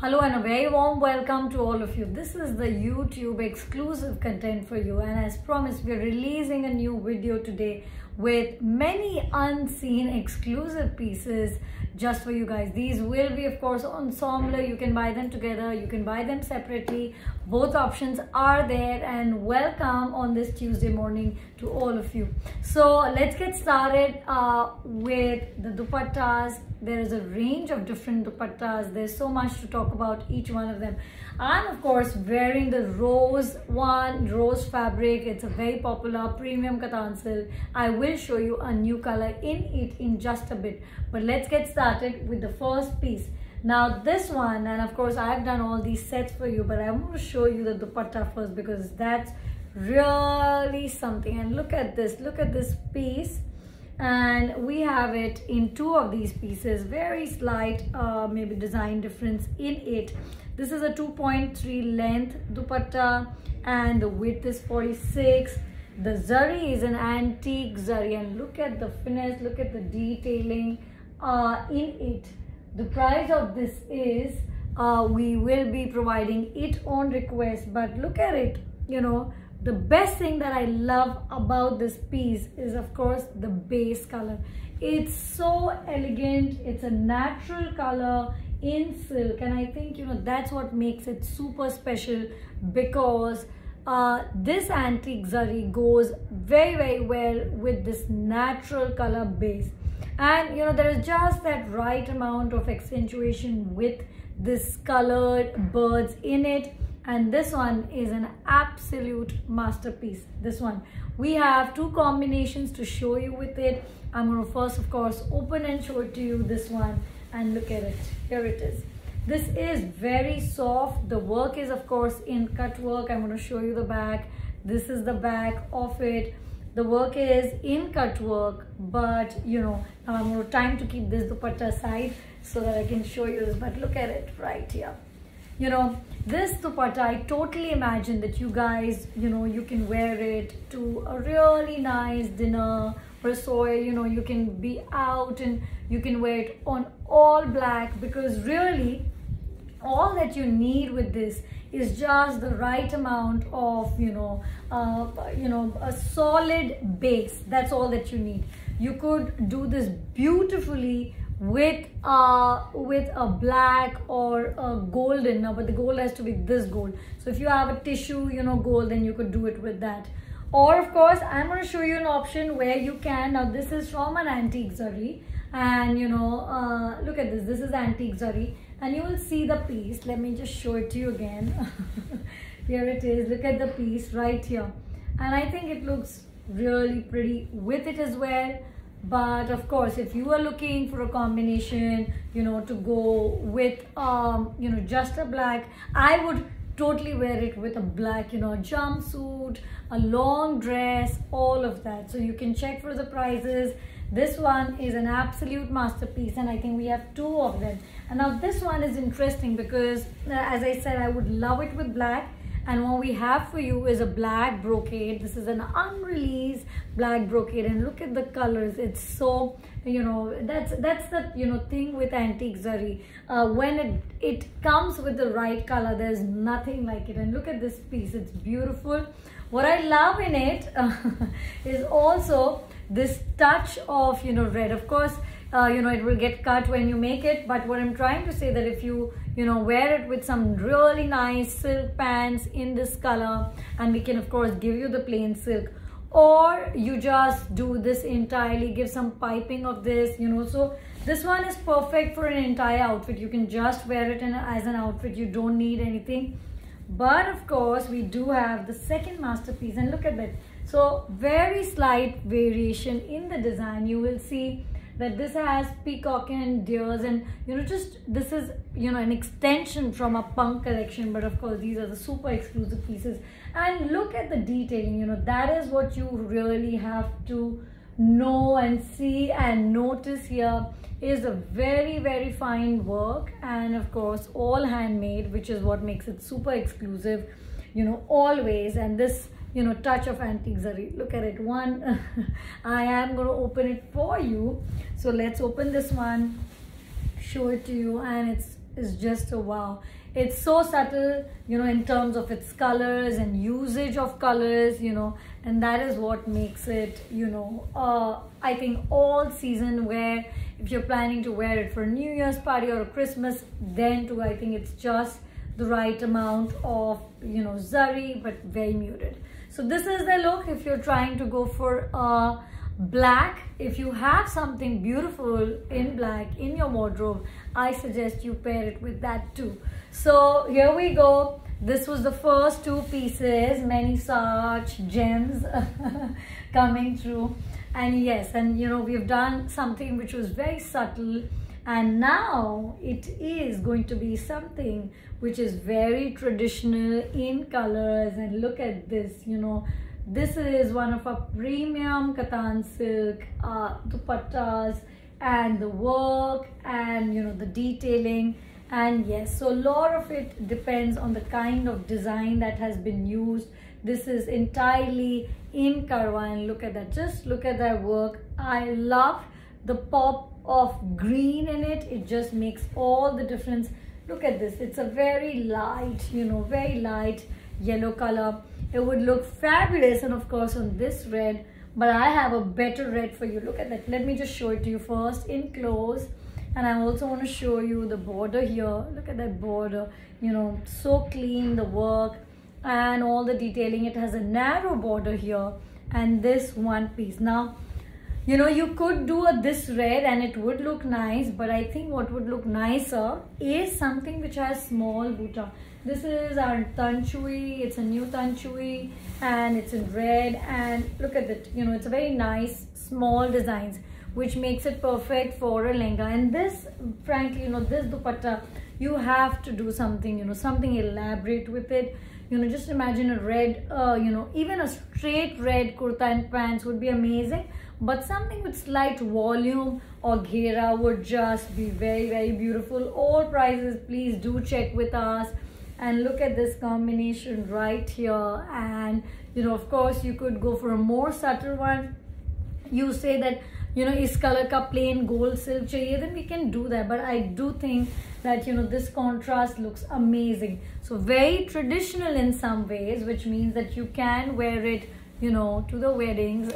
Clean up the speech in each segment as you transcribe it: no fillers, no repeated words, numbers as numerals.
Hello and a very warm welcome to all of you. This is the YouTube exclusive content for you, and as promised we are releasing a new video today with many unseen exclusive pieces just for you guys. These will be of course ensemble. You can buy them together, you can buy them separately. Both options are there, and welcome on this Tuesday morning to all of you. So let's get started with the dupattas. There is a range of different dupattas. There's so much to talk about each one of them. I'm of course wearing the rose fabric. It's a very popular premium katan silk. I will show you a new color in it in just a bit, but let's get started with the first piece. Now this one, and of course I've done all these sets for you, but I want to show you the dupatta first because that's really something. And look at this piece, and we have it in two of these pieces. Very slight maybe design difference in it. This is a 2.3 length dupatta and the width is 46. The zari is an antique zari, and look at the finesse, look at the detailing in it. The price of this is we will be providing it on request, but look at it. You know, the best thing that I love about this piece is of course the base color. It's so elegant. It's a natural color in silk, and I think, you know, that's what makes it super special, because this antique zari goes very well with this natural color base. And you know, there is just that right amount of accentuation with this colored birds in it. And this one is an absolute masterpiece. This one, we have two combinations to show you with it. I'm going to first of course open and show it to you, this one, and look at it. Here it is. This is very soft. The work is of course in cut work. I'm going to show you the back. This is the back of it. The work is in cut work, but you know, now I'm going to time to keep this dupatta aside so that I can show you this. But look at it right here. You know, this dupatta, I totally imagine that you guys, you know, you can wear it to a really nice dinner or so, you know, you can be out and you can wear it on all black, because really all that you need with this is just the right amount of, you know, a solid base. That's all that you need. You could do this beautifully with a black or a golden, but the gold has to be this gold. So if you have a tissue, you know, gold, then you could do it with that. Or of course I'm going to show you an option where you can, now this is from an antique zari, and you know, look at this is antique zari, and you will see the piece. Let me just show it to you again. Here it is. Look at the piece right here, and I think it looks really pretty with it as well. But of course, if you are looking for a combination, you know, to go with you know, just a black, I would totally wear it with a black, you know, jumpsuit, a long dress, all of that. So you can check for the prices. This one is an absolute masterpiece, and I think we have two of them. And now this one is interesting because as I said, I would love it with black. And what we have for you is a black brocade. This is an unreleased black brocade, and look at the colors. It's so, you know, that's the, you know, thing with antique zari. When it comes with the right color, there's nothing like it. And look at this piece. It's beautiful. What I love in it is also this touch of, you know, red. Of course, you know, it will get cut when you make it, but what I'm trying to say that if you know, wear it with some really nice silk pants in this color, and we can of course give you the plain silk, or you just do this entirely, give some piping of this, you know. So this one is perfect for an entire outfit. You can just wear it as an outfit. You don't need anything. But of course we do have the second masterpiece, and look at that. So very slight variation in the design. You will see that this has peacock and deers, and you know, just this is, you know, an extension from a punk collection, but of course these are the super exclusive pieces. And look at the detailing. You know, that is what you really have to know and see and notice. Here is a very fine work, and of course all handmade, which is what makes it super exclusive, you know, always. And this, you know, touch of antique zari. Look at it. One, I am going to open it for you. So let's open this one, show it to you, and is just a wow. It's so subtle, you know, in terms of its colors and usage of colors, you know, and that is what makes it, you know, I think all season wear. If you're planning to wear it for a New Year's party or a Christmas, then too, I think it's just the right amount of, you know, zari, but very muted. So this is the look if you're trying to go for a black. If you have something beautiful in black in your wardrobe, I suggest you pair it with that too. So here we go. This was the first two pieces, many such gems coming through. And yes, and you know, we've done something which was very subtle, and now it is going to be something which is very traditional in colors. And look at this, you know, this is one of our premium Kattan silk dupattas, and the work and, you know, the detailing. And yes, so a lot of it depends on the kind of design that has been used. This is entirely in Karwa, and look at that, just look at that work. I love the pop of green in it. It just makes all the difference. Look at this, it's a very light, you know, very light yellow color. It would look fabulous, and of course on this red, but I have a better red for you. Look at that. Let me just show it to you first in close. And I also want to show you the border here. Look at that border, you know, so clean, the work and all the detailing. It has a narrow border here, and this one piece. Now, you know, you could do this red and it would look nice, but I think what would look nicer is something which has small buta. This is our Tanchui. It's a new Tanchui, and it's in red, and look at it, you know, it's a very nice small designs, which makes it perfect for a lehenga. And this, frankly, you know, this dupatta, you have to do something, you know, something elaborate with it. You know, just imagine a red, you know, even a straight red kurta and pants would be amazing, but something with slight volume or ghera would just be very, very beautiful. All prices, please do check with us. And look at this combination right here. And, you know, of course, you could go for a more subtle one. You say that, you know, is color ka plain gold silk chahiye, then we can do that. But I do think that, you know, this contrast looks amazing. So very traditional in some ways, which means that you can wear it, you know, to the weddings.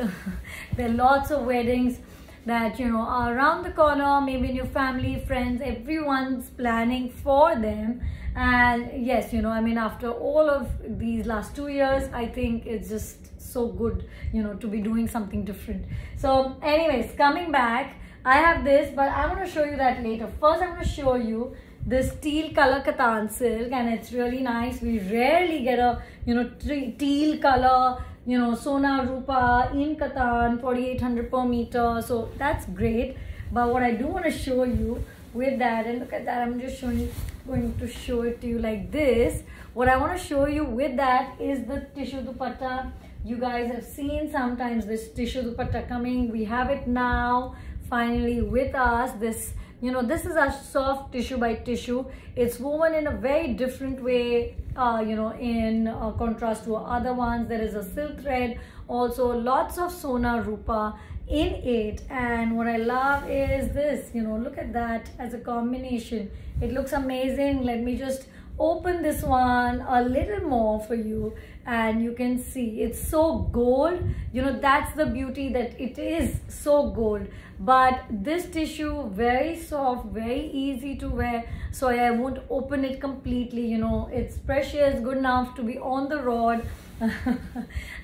There are lots of weddings that, you know, are around the corner, maybe in your family, friends, everyone's planning for them. And yes, you know, I mean, after all of these last 2 years, I think it's just so good, you know, to be doing something different. So anyways, coming back, I have this, but I want to show you that later. First, I want to show you this teal color Kattan silk, and it's really nice. We rarely get a, you know, teal color, you know, Sona Rupa in Kattan, 4,800 per meter. So that's great. But what I do want to show you with that, and look at that, I'm just going to show it to you like this. What I want to show you with that is the tissue dupatta. You guys have seen sometimes this tissue dupatta coming. We have it now finally with us. This, you know, this is a soft tissue by tissue. It's woven in a very different way, you know, in contrast to other ones. There is a silk thread, also lots of Sona Rupa in it. And what I love is this, you know, look at that as a combination. It looks amazing. Let me just open this one a little more for you, and you can see it's so gold. You know, that's the beauty, that it is so gold. But this tissue, very soft, very easy to wear, so I won't open it completely. You know, it's precious, good enough to be on the rod.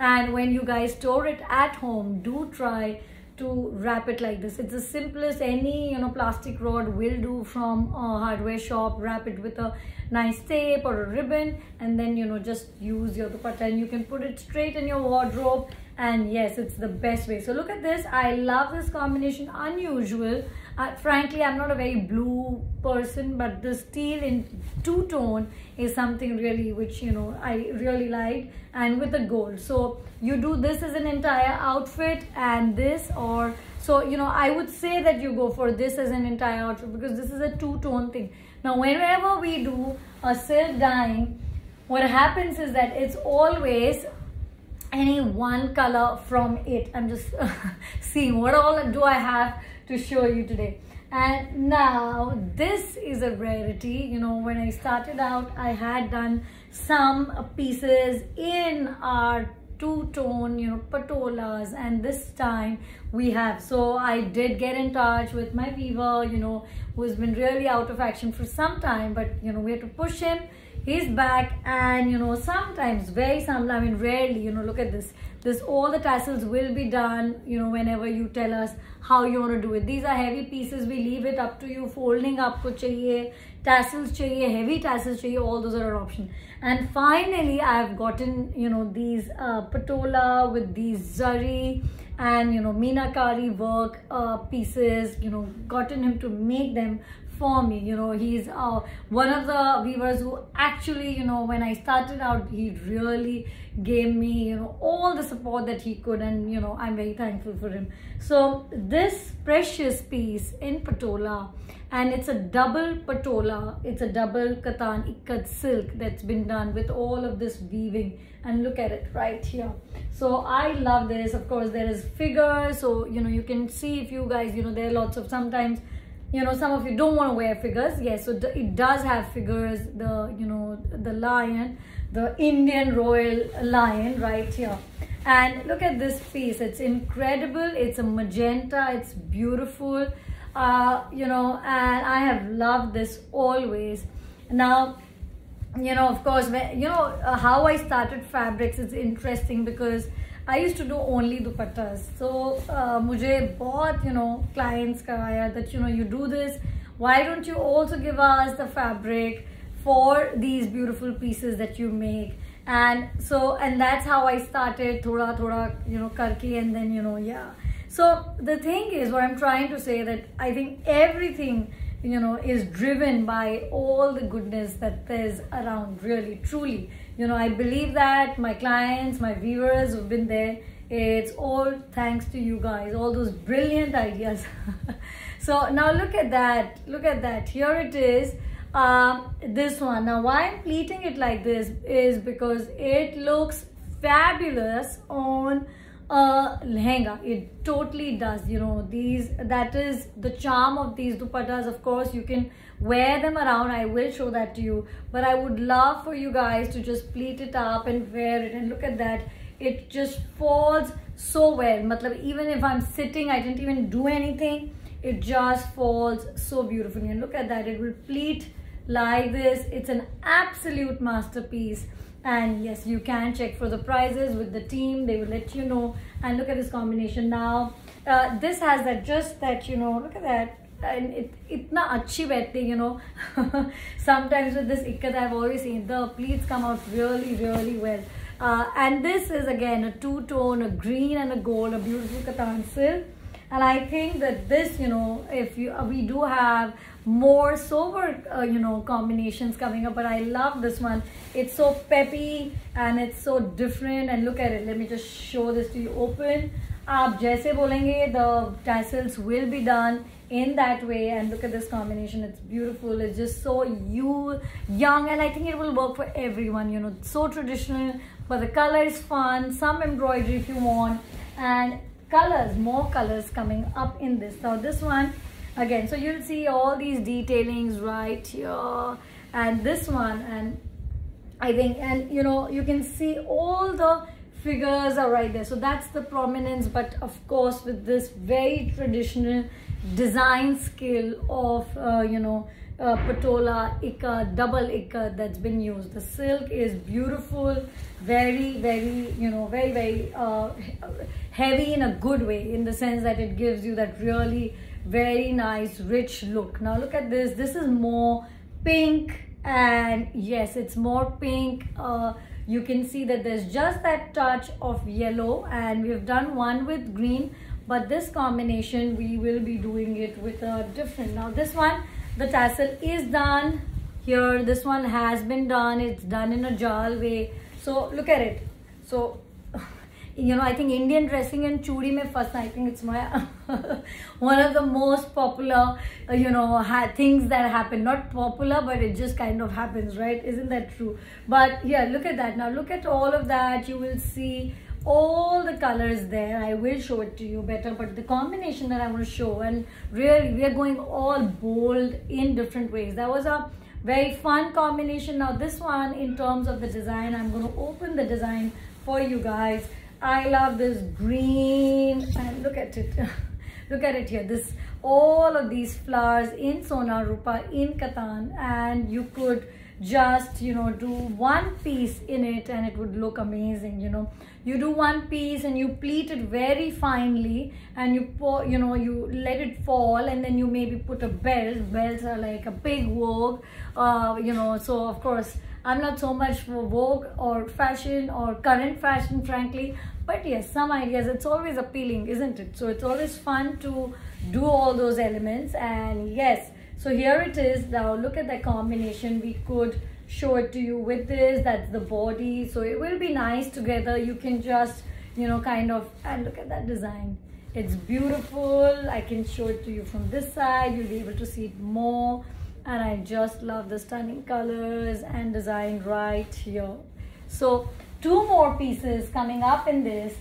And when you guys store it at home, do try to wrap it like this. It's the simplest. Any, you know, plastic rod will do from a hardware shop. Wrap it with a nice tape or a ribbon, and then, you know, just use your dupatta, and you can put it straight in your wardrobe. And yes, it's the best way. So look at this. I love this combination. Unusual. Frankly, I'm not a very blue person, but this teal in two-tone is something really which, you know, I really like, and with the gold. So you do this as an entire outfit, and this, or so, you know, I would say that you go for this as an entire outfit, because this is a two-tone thing. Now, whenever we do a silk dyeing, what happens is that it's always any one color from it. I'm just seeing what all do I have to show you today. And now this is a rarity. You know, when I started out, I had done some pieces in our two-tone, you know, patolas, and this time we have. So I did get in touch with my weaver, you know, who's been really out of action for some time, but you know, we had to push him. He's back, and you know, sometimes, I mean rarely, you know, look at this. All the tassels will be done, you know, whenever you tell us how you want to do it. These are heavy pieces, we leave it up to you. Folding aapko chahiye, tassels chahiye, heavy tassels chahiye, all those are an option. And finally I've gotten, you know, these patola with these zari and, you know, meenakari work pieces, you know, gotten him to make them for me. You know, he's one of the weavers who actually, you know, when I started out, he really gave me, you know, all the support that he could, and you know, I'm very thankful for him. So this precious piece in patola, and it's a double patola, it's a double katan ikat silk that's been done with all of this weaving, and look at it right here. So I love this. Of course there is figures, so you know, you can see, if you guys, you know, there are lots of, sometimes, you know, some of you don't want to wear figures. Yes, so it does have figures, the, you know, the lion, the Indian royal lion right here. And look at this piece, it's incredible. It's a magenta, it's beautiful, you know, and I have loved this always. Now, you know, of course, you know, how I started fabrics is interesting, because I used to do only dupattas. So mujhe bahut, you know, clients ka aaya that, you know, you do this, why don't you also give us the fabric for these beautiful pieces that you make? And so, and that's how I started, thoda, you know, karke, and then, you know, yeah. So the thing is, what I'm trying to say, that I think everything, you know, is driven by all the goodness that there's around, really, truly. You know, I believe that my clients, my viewers who've been there, it's all thanks to you guys, all those brilliant ideas. So now look at that, here it is. This one, now why I'm pleating it like this is because it looks fabulous on a lehenga. It totally does. You know, that is the charm of these dupattas. Of course you can wear them around, I will show that to you, but I would love for you guys to just pleat it up and wear it. And look at that, it just falls so well. Matlab, even if I'm sitting, I didn't even do anything, it just falls so beautifully. And look at that, it will pleat like this. It's an absolute masterpiece. And yes, you can check for the prices with the team, they will let you know. And look at this combination. Now this has that, just that, you know, look at that, and it itna achhi baithti, you know. Sometimes with this ikkat, I've always seen the pleats come out really well. And this is again a two-tone, a green and a gold, a beautiful katan silk. And I think that this, you know, if you we do have more sober you know, combinations coming up, but I love this one. It's so peppy and it's so different. And look at it, let me just show this to you. Open, aap jaise bolenge, the tassels will be done in that way. And look at this combination, it's beautiful, it's just so young, and I think it will work for everyone. You know, so traditional, but the color is fun, some embroidery if you want, and colors, more colors coming up in this. Now this one again, so you'll see all these detailings right here, and this one, and I think, and you know, you can see all the figures are right there. So that's the prominence, but of course with this very traditional design skill of you know, patola ikat, double ikat that's been used. The silk is beautiful, very you know, very heavy in a good way, in the sense that it gives you that really very nice rich look. Now look at this, this is more pink, and yes, it's more pink. You can see that there's just that touch of yellow, and we've done one with green, but this combination we will be doing it with a different. Now this one, the tassel is done here, this one has been done, it's done in a jal way. So look at it. So you know, I think Indian dressing and chudi mein first, I think it's my one of the most popular you know, things that happen. Not popular, but it just kind of happens, right? Isn't that true? But yeah, look at that. Now look at all of that. You will see all the colors there. I will show it to you better, but the combination that I want to show, and really we are going all bold in different ways. That was a very fun combination. Now this one, in terms of the design, I'm going to open the design for you guys. I love this green, and look at it. Look at it here. This, all of these flowers in Sona Rupa in Katan, and you could just, you know, do one piece in it and it would look amazing. You know, you do one piece and you pleat it very finely, and you pour, you know, you let it fall, and then you maybe put a belt. Belts are like a big vogue, you know. So of course I'm not so much for vogue or fashion or current fashion, frankly, but yes, some ideas, it's always appealing, isn't it? So it's always fun to do all those elements. And yes, so here it is. Now look at the combination. We could show it to you with this. That's the body, so it will be nice together. You can just, you know, kind of, and look at that design. It's beautiful. I can show it to you from this side. You'll be able to see it more. And I just love the stunning colors and design right here. So 2 more pieces coming up in this.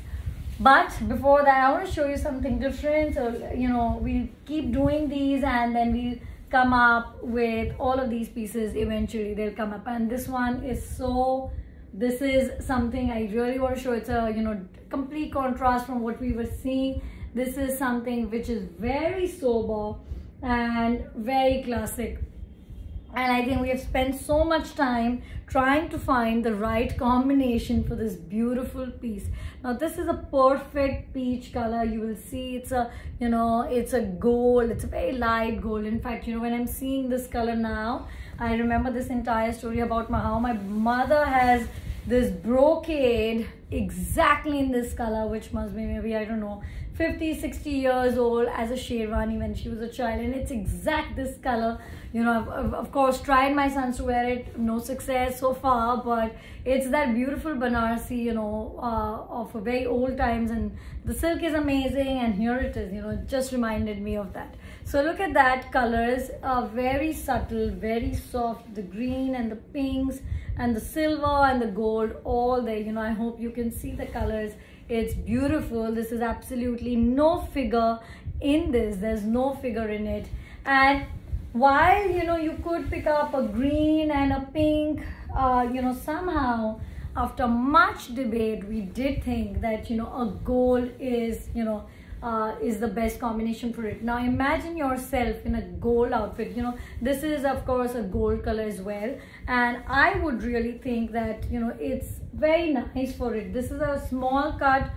But before that, I want to show you something different. So, you know, we'll keep doing these, and then we'll come up with all of these pieces. Eventually they'll come up, and this one is so, this is something I really want to show. It's a, you know, complete contrast from what we were seeing. This is something which is very sober and very classic, and I think we have spent so much time trying to find the right combination for this beautiful piece. Now this is a perfect peach color. You will see it's a, you know, it's a gold. It's a very light gold. In fact, you know, when I'm seeing this color now, I remember this entire story about how my mother has this brocade exactly in this color, which must be maybe, I don't know, 50, 60 years old, as a sherwani when she was a child, and it's exact this color. You know, I've of course tried my sons to wear it, no success so far, but it's that beautiful Banarasi, you know, of a very old times, and the silk is amazing, and here it is, you know, it just reminded me of that. So look at that, colors are very subtle, very soft, the green and the pinks and the silver and the gold, all there. You know, I hope you can see the colors. It's beautiful. This is absolutely no figure in this. There's no figure in it. And while, you know, you could pick up a green and a pink, you know, somehow after much debate, we did think that, you know, a gold is, you know, is the best combination for it. Now imagine yourself in a gold outfit. You know, this is of course a gold color as well, and I would really think that, you know, it's very nice for it. This is a small cut,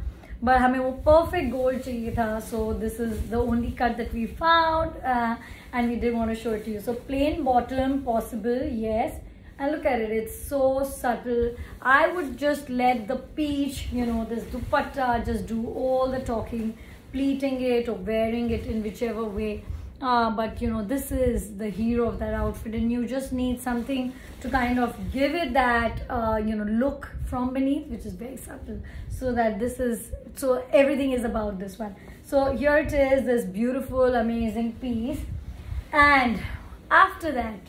but हमें वो perfect gold चाहिए था, so this is the only cut that we found, and we did want to show it to you. So plain bottom possible, yes. And look at it, it's so subtle. I would just let the peach, you know, this dupatta just do all the talking, pleating it or wearing it in whichever way. But you know, this is the hero of that outfit, and you just need something to kind of give it that you know, look from beneath, which is very subtle, so that this is, so everything is about this one. So here it is, this beautiful amazing piece, and after that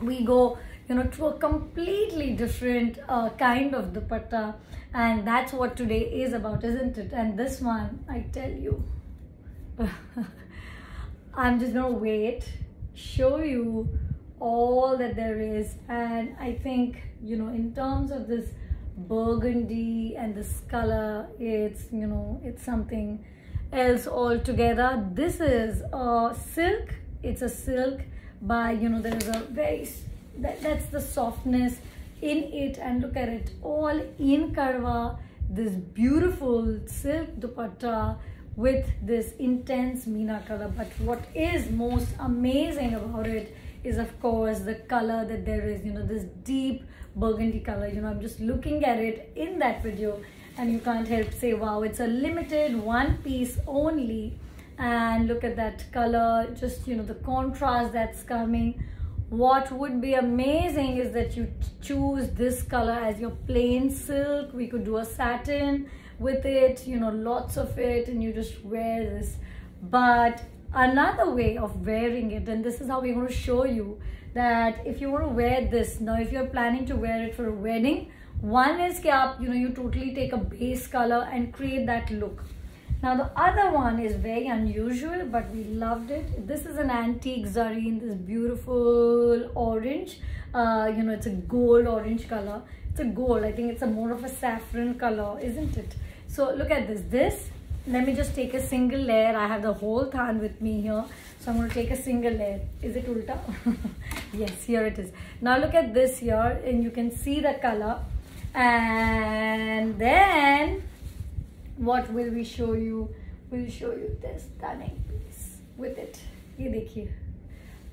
we go, you know, to a completely different kind of dupatta, and that's what today is about, isn't it? And this one, I tell you, I'm just gonna wait, show you all that there is. And I think, you know, in terms of this burgundy and this color, it's, you know, it's something else altogether. This is a silk. It's a silk by, you know, there is a very, that's the softness in it, and look at it, all in karwa, this beautiful silk dupatta with this intense meena color. But what is most amazing about it is of course the color that there is, you know, this deep burgundy color. You know, I'm just looking at it in that video and you can't help say, wow, it's a limited one piece only. And look at that color, just, you know, the contrast that's coming. What would be amazing is that you choose this color as your plain silk. We could do a satin with it, you know, lots of it, and you just wear this. But another way of wearing it, and this is how we're going to show you, that if you want to wear this, now if you're planning to wear it for a wedding One is that you totally take a base color and create that look. Now the other one is very unusual, but we loved it. This is an antique zari in this beautiful orange. It's a gold orange color. It's a gold. I think it's a more of a saffron color, isn't it? So look at this. Let me just take a single layer. I have the whole than with me here. So I'm going to take a single layer. Is it ulta? Yes, here it is. Now look at this here, and you can see the color. And then what will we show you? We'll show you this stunning piece with it. Ye dekhiye.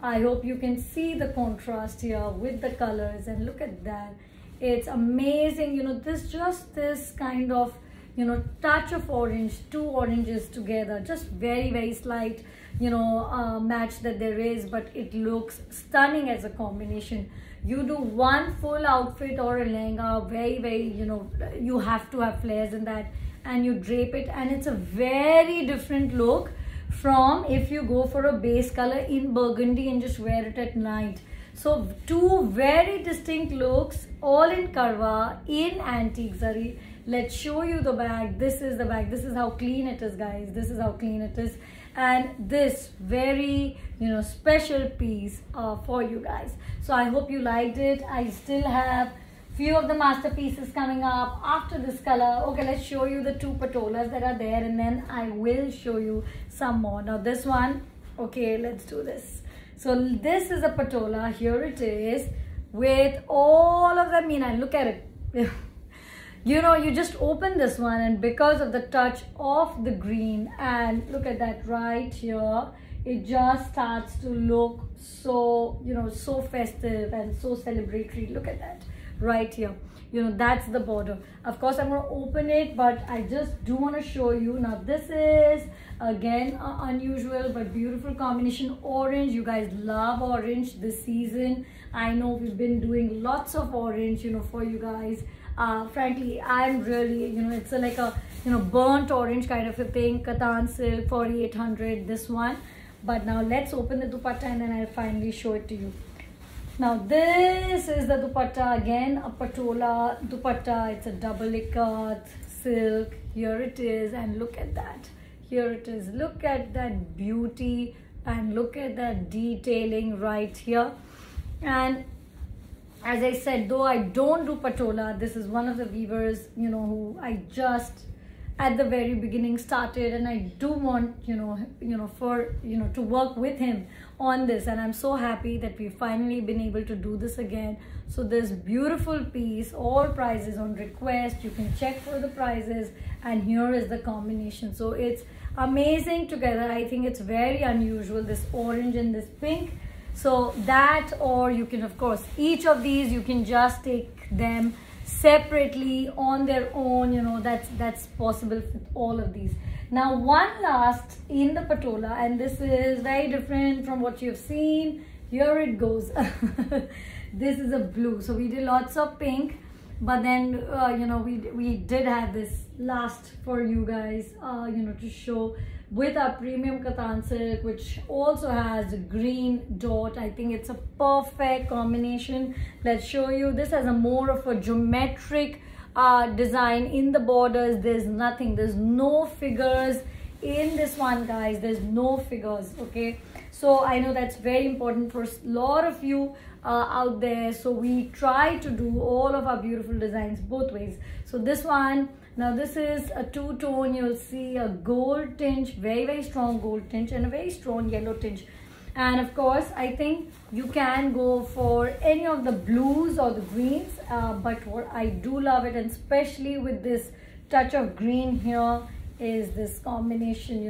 I hope you can see the contrast here with the colors, and look at that. It's amazing. This kind of touch of orange, two oranges together, just very slight match that there is, but it looks stunning as a combination. You do one full outfit or a lehenga, very you have to have flares in that, and you drape it, and it's a very different look from if you go for a base color in burgundy and just wear it at night. So two very distinct looks, all in karwa, in antique zari. Let's show you the bag. This is the bag. This is how clean it is, guys. This is how clean it is. And this very special piece for you guys. So I hope you liked it. I still have few of the masterpieces coming up after this color. Okay, let's show you the two patolas that are there, and then I will show you some more. Now this one, okay, let's do this. So this is a patola. Here it is with all of the meena. Look at it. You just open this one, and because of the touch of the green, and look at that right here, it just starts to look so, so festive and so celebratory. Look at that right here. That's the border. Of course, I'm going to open it, but I just do want to show you. Now, this is, again, unusual but beautiful combination. Orange. You guys love orange this season. I know we've been doing lots of orange, for you guys. Frankly, I'm really, it's like a, burnt orange kind of a thing. Katan silk, 4800, this one. But now let's open the dupatta, and then I'll finally show it to you. Now this is the dupatta, again a patola dupatta. It's a double ikat silk. Here it is, and look at that. Here it is. Look at that beauty, and look at that detailing right here. And as I said, though I don't do patola, this is one of the weavers, who I just at the very beginning started, and I do want, to work with him on this, and I'm so happy that we've finally been able to do this again. So this beautiful piece, all prices on request. You can check for the prices, and here is the combination. So it's amazing together. I think it's very unusual, this orange and this pink. So that, or you can, of course, each of these you can just take them separately on their own, that's possible with all of these. Now one last in the patola, and this is very different from what you've seen. Here it goes. This is a blue. So we did lots of pink, but then we did have this last for you guys, to show with our premium katan silk, which also has a green dot. I think it's a perfect combination. Let's show you. This has a more of a geometric design in the borders. There's nothing, there's no figures in this one, guys. There's no figures. Okay, so I know that's very important for a lot of you out there. So we try to do all of our beautiful designs both ways. So this one, now this is a two-tone. You'll see a gold tinge, very strong gold tinge, and a very strong yellow tinge. And of course, I think you can go for any of the blues or the greens, but what I do love it, and especially with this touch of green here, is this combination,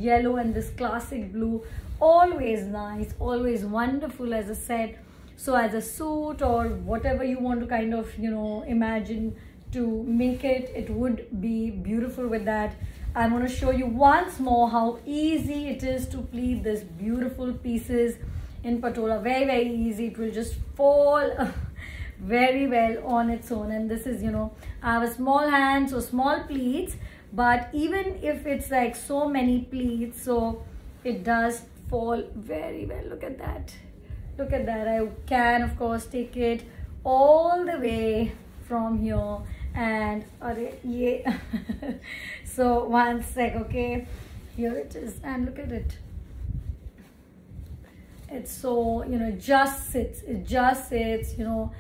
yellow and this classic blue. Always nice, always wonderful, as I said. So as a suit or whatever you want to kind of, imagine to make it, it would be beautiful with that. I'm going to show you once more how easy it is to pleat these beautiful pieces in patola. Very easy. It will just fall very well on its own. And this is, I have a small hand, so small pleats, but even if it's like so many pleats, so it does fall very well. Look at that. Look at that. I can, of course, take it all the way from here, and so one sec, okay, here it is, and look at it. It's so, you know, it just sits, you know,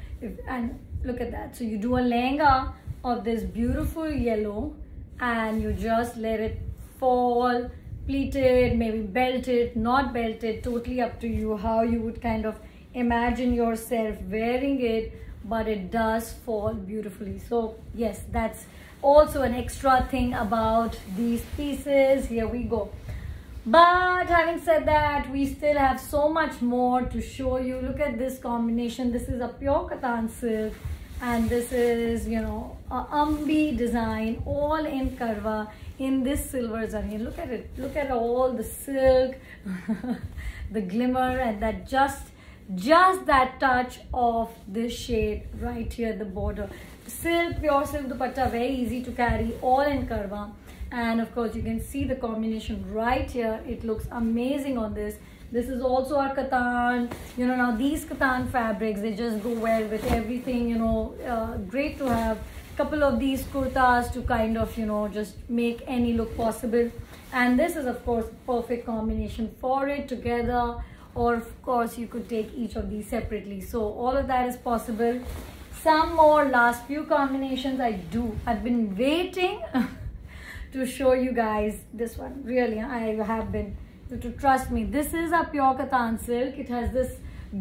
and look at that. So you do a lehenga of this beautiful yellow, and you just let it fall, pleated, maybe belted, not belted, totally up to you how you would kind of imagine yourself wearing it, but it does fall beautifully. So yes, that's also an extra thing about these pieces. Here we go. But having said that, we still have so much more to show you. Look at this combination. This is a pure Katan silk, and this is, you know, a Ambi design, all in Karwa, in this silver zari. Look at it. Look at all the silk, the glimmer, and that just that touch of this shade right here at the border. Silk, pure silk dupatta, very easy to carry, all in Karwa. And of course you can see the combination right here. It looks amazing on this. This is also our Katan. You know, now these Katan fabrics, they just go well with everything, you know. Great to have a couple of these kurtas to kind of, you know, just make any look possible. And this is of course perfect combination for it together, or of course you could take each of these separately. So all of that is possible. Some more last few combinations I've been waiting to show you guys this one. Really, I have been, to trust me. This is a pure Katan silk. It has this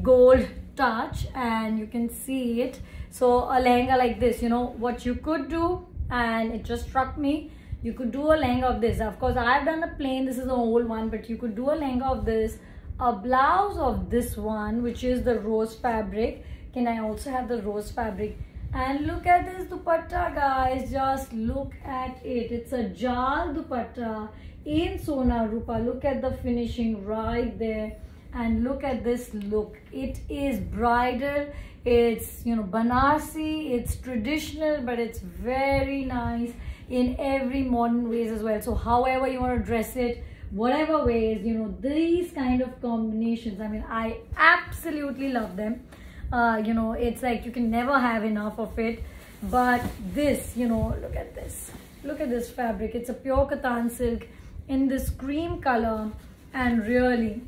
gold touch, and you can see it. So a lehenga like this, you know what you could do, and it just struck me, you could do a lehenga of this. Of course I've done a plain, this is an old one, but you could do a lehenga of this, a blouse of this one, which is the rose fabric. Can I also have the rose fabric? And look at this dupatta, guys. Just look at it. It's a jal dupatta in Sona Rupa. Look at the finishing right there. And look at this look. It is bridal. It's, you know, Banarsi. It's traditional, but it's very nice in every modern ways as well. So however you want to dress it, whatever ways, you know, these kind of combinations, I mean, I absolutely love them. You know, it's like you can never have enough of it. But this, you know, look at this. Look at this fabric. It's a pure Katan silk in this cream color, and really,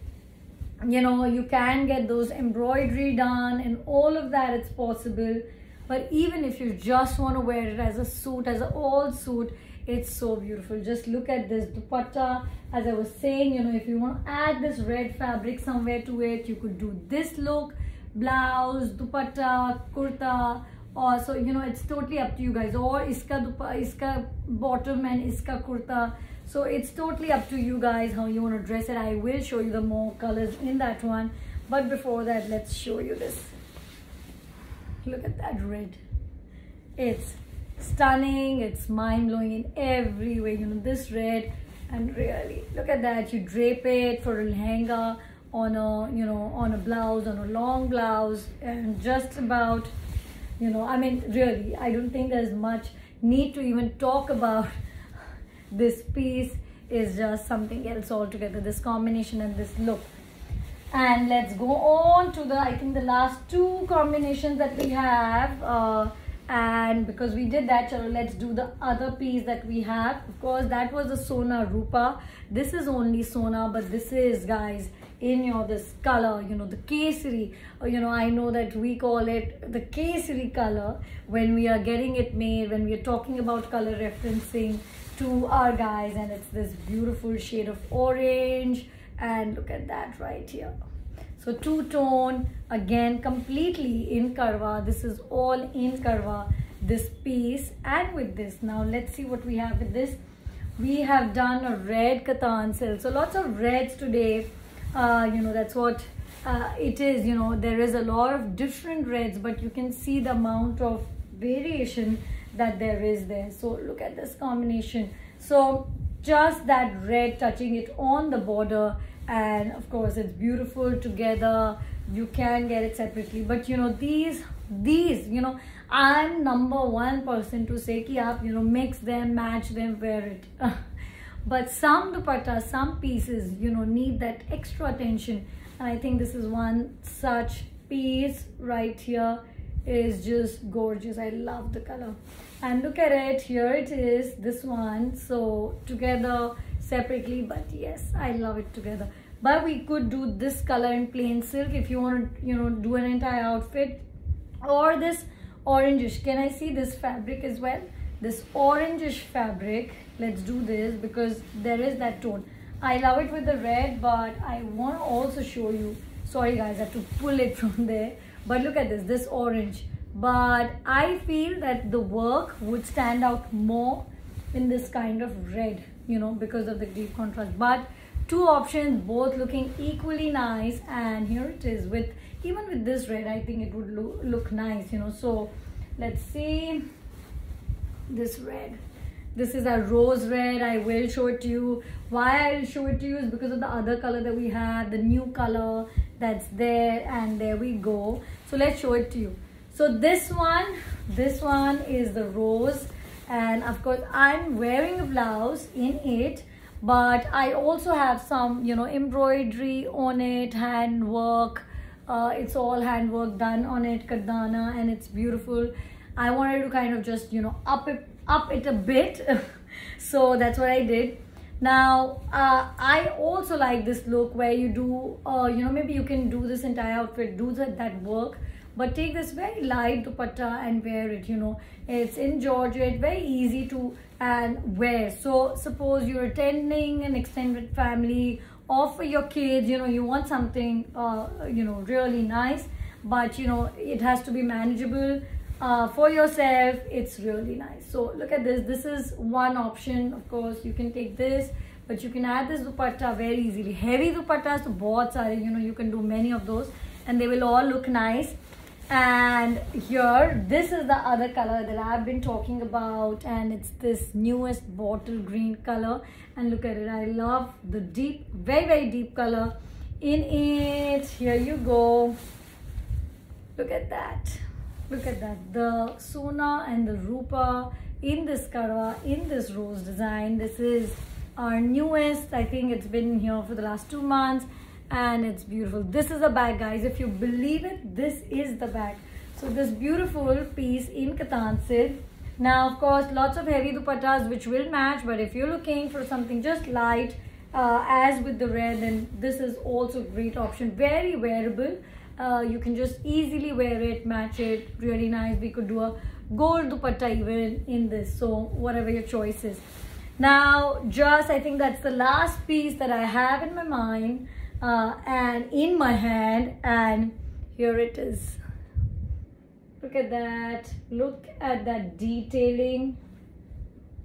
you know, you can get those embroidery done and all of that. It's possible. But even if you just want to wear it as a suit, as an old suit, it's so beautiful. Just look at this dupatta. As I was saying, you know, if you want to add this red fabric somewhere to it, you could do this look, blouse, dupatta, kurta, or so, you know, it's totally up to you guys. Or iska bottom and iska kurta. So it's totally up to you guys how you want to dress it. I will show you the more colors in that one, but before that, let's show you this. Look at that red. It's stunning. It's mind-blowing in every way. You know, this red, and really look at that. You drape it for a lehenga, on a, you know, on a blouse, on a long blouse, and just about, you know, I mean, really, I don't think there's much need to even talk about. This piece is just something else altogether, this combination and this look. And let's go on to the, I think, the last two combinations that we have. And because we did that, chalo, let's do the other piece that we have. Of course, that was the Sona Rupa. This is only Sona, but this is, guys, in your this color, you know, the kesari. You know, I know that we call it the kesari color when we are getting it made, when we are talking about color referencing to our guys, and it's this beautiful shade of orange. And look at that right here. So two-tone, again, completely in Karwa. This is all in Karwa, this piece. And with this, now let's see what we have with this. We have done a red Katan silk. So lots of reds today. You know, that's what it is. You know, there is a lot of different reds, but you can see the amount of variation that there is there. So look at this combination. So just that red touching it on the border, and of course it's beautiful together. You can get it separately, but you know, these, you know, I'm #1 person to say ki aap, you know, mix them, match them, wear it. But some dupatta, some pieces, you know, need that extra attention, and I think this is one such piece right here. is just gorgeous. I love the color. And look at it, here it is, this one. So together, separately, but yes, I love it together. But we could do this color in plain silk if you want to, you know, do an entire outfit. Or this orangish. Can I see this fabric as well? This orangish fabric. Let's do this because there is that tone. I love it with the red, but I want to also show you. Sorry guys, I have to pull it from there. But look at this orange. But I feel that the work would stand out more in this kind of red, you know, because of the deep contrast. But two options, both looking equally nice. And here it is with, even with this red, I think it would look nice, you know. So let's see this red. This is a rose red. I will show it to you. Why I'll show it to you is because of the other color that we have, the new color that's there, and there we go. So let's show it to you. So this one is the rose, and of course I'm wearing a blouse in it, but I also have some, you know, embroidery on it, handwork. It's all handwork done on it, kardana, and it's beautiful. I wanted to kind of just, you know, up it a bit. So that's what I did. Now I also like this look where you do you know, maybe you can do this entire outfit, do that work, but take this very light dupatta and wear it, you know. It's in Georgette, very easy to and wear. So suppose you're attending an extended family or for your kids, you know, you want something you know, really nice, but you know, it has to be manageable. For yourself, it's really nice. So look at this. This is one option. Of course, you can take this, but you can add this dupatta very easily. Heavy dupattas, so bahut sare, you know, you can do many of those, and they will all look nice. And here, this is the other color that I've been talking about, and it's this newest bottle green color. And look at it. I love the deep, very, very deep color in it. Here you go. Look at that. Look at that, the Sona and the Rupa in this Karwa, in this rose design. This is our newest. I think it's been here for the last 2 months, and it's beautiful. This is the bag, guys. If you believe it, this is the bag. So this beautiful piece in Katan silk. Now, of course, lots of heavy dupattas which will match, but if you're looking for something just light, as with the red, then this is also a great option. Very wearable. You can just easily wear it, match it, really nice. We could do a gold dupatta even in this, so whatever your choice is. Now, just I think that's the last piece that I have in my mind and in my hand, and here it is. Look at that. Look at that detailing.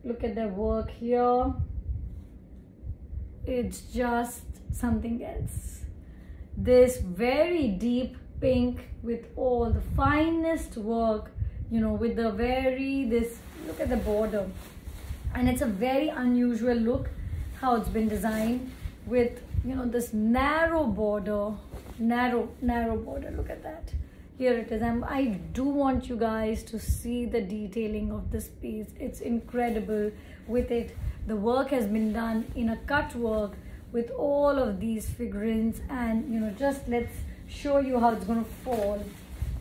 Look at the work here. It's just something else. This very deep pink with all the finest work, you know, with the look at the border, and it's a very unusual look how it's been designed with, you know, this narrow border, narrow border. Look at that. Here it is. I do want you guys to see the detailing of this piece. It's incredible with it. The work has been done in a cut work with all of these figurines, and you know, just let's show you how it's going to fall.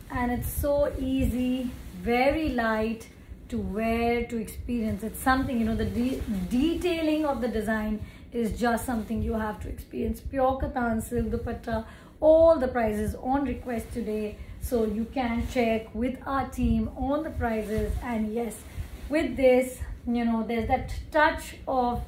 And it's so easy, very light to wear, to experience. It's something, you know, the detailing of the design is just something you have to experience. Pure Katan silk dupatta, all the prices on request today, so you can check with our team on the prices. And yes, with this, you know, there's that touch of,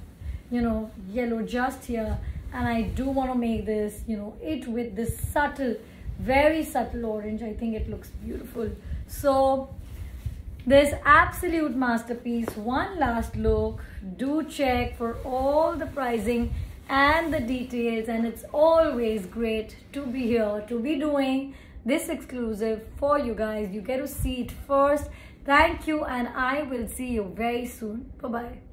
you know, yellow just here, and I do want to make this, you know, it with this subtle, very subtle orange. I think it looks beautiful. So this absolute masterpiece. One last look. Do check for all the pricing and the details, and it's always great to be here, to be doing this exclusive for you guys. You get to see it first. Thank you, and I will see you very soon. Bye bye.